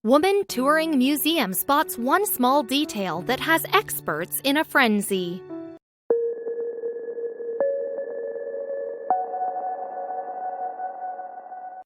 Woman touring museum spots one small detail that has experts in a frenzy.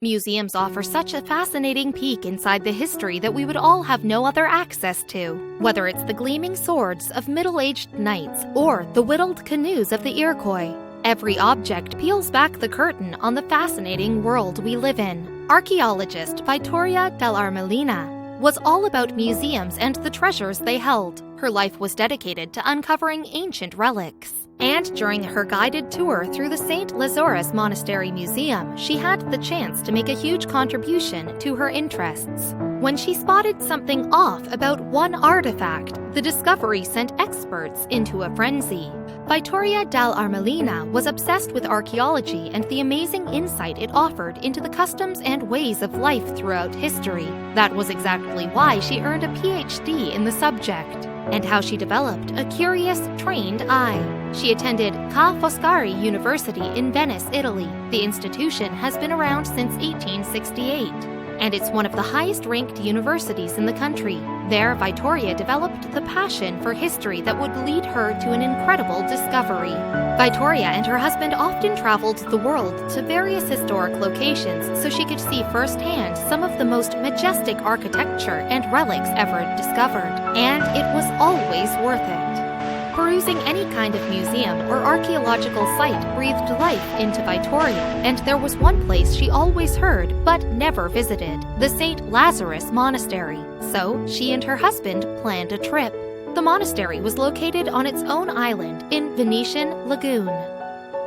Museums offer such a fascinating peek inside the history that we would all have no other access to. Whether it's the gleaming swords of middle-aged knights or the whittled canoes of the Iroquois, every object peels back the curtain on the fascinating world we live in. Archaeologist Vittoria Dall'Armellina was all about museums and the treasures they held. Her life was dedicated to uncovering ancient relics. And during her guided tour through the Saint Lazarus Monastery Museum, she had the chance to make a huge contribution to her interests. When she spotted something off about one artifact, the discovery sent experts into a frenzy. Vittoria Dall'Armellina was obsessed with archaeology and the amazing insight it offered into the customs and ways of life throughout history. That was exactly why she earned a PhD in the subject, and how she developed a curious, trained eye. She attended Ca' Foscari University in Venice, Italy. The institution has been around since 1868, and it's one of the highest-ranked universities in the country. There, Vittoria developed the passion for history that would lead her to an incredible discovery. Vittoria and her husband often traveled the world to various historic locations so she could see firsthand some of the most majestic architecture and relics ever discovered, and it was always worth it. Perusing any kind of museum or archaeological site breathed life into Vittoria, and there was one place she always heard but never visited, the Saint Lazarus Monastery. So she and her husband planned a trip. The monastery was located on its own island in Venetian Lagoon.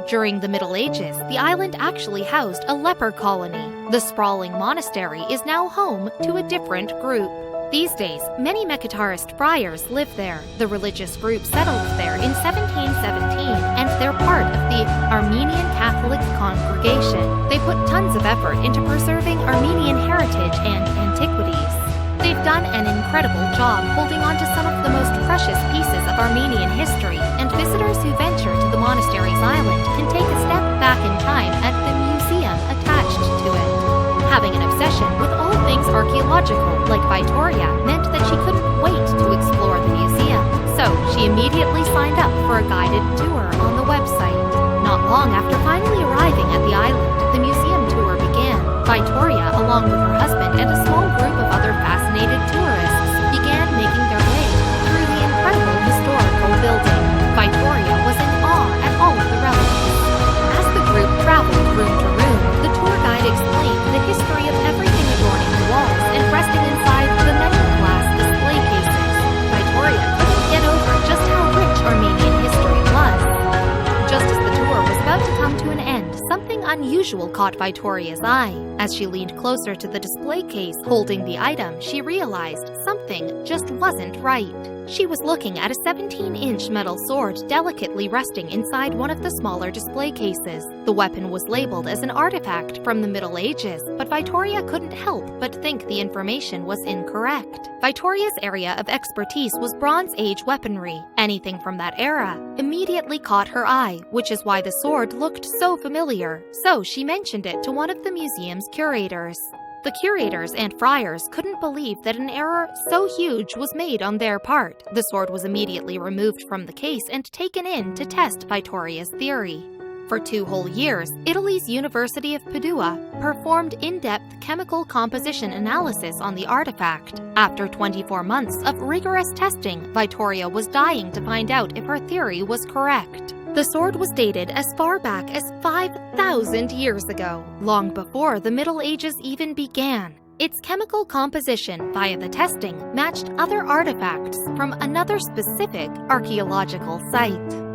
During the Middle Ages, the island actually housed a leper colony. The sprawling monastery is now home to a different group. These days, many Mekhitarist friars live there. The religious group settled there in 1717, and they're part of the Armenian Catholic congregation. They put tons of effort into preserving Armenian heritage and antiquities. They've done an incredible job holding on to some of the most precious pieces of Armenian history, and visitors who venture to the monastery's island can take a step back in time at the museum attached to it. Having an obsession with all things archaeological, like Vittoria, meant that she couldn't wait to explore the museum, so she immediately signed up for a guided tour on the website. Not long after finally arriving at the island, the museum tour began. Vittoria, along with her husband and a small group of other fascinated tourists, began making their way through the incredible historical building. Vittoria was in awe at all of the relics. As the group traveled room to room, the tour guide explained the history of everything adorning the walls and resting inside the many glass display cases. Vittoria couldn't get over just how rich Armenian history was. Just as the tour was about to come to an end, something unusual caught Vittoria's eye. As she leaned closer to the display case holding the item, she realized something just wasn't right. She was looking at a 17-inch metal sword delicately resting inside one of the smaller display cases. The weapon was labeled as an artifact from the Middle Ages, but Vittoria couldn't help but think the information was incorrect. Vittoria's area of expertise was Bronze Age weaponry. Anything from that era immediately caught her eye, which is why the sword looked so familiar. So she mentioned it to one of the museum's curators. The curators and friars couldn't believe that an error so huge was made on their part. The sword was immediately removed from the case and taken in to test Vittoria's theory. For 2 whole years, Italy's University of Padua performed in-depth chemical composition analysis on the artifact. After 24 months of rigorous testing, Vittoria was dying to find out if her theory was correct. The sword was dated as far back as 5,000 years ago, long before the Middle Ages even began. Its chemical composition via the testing matched other artifacts from another specific archaeological site.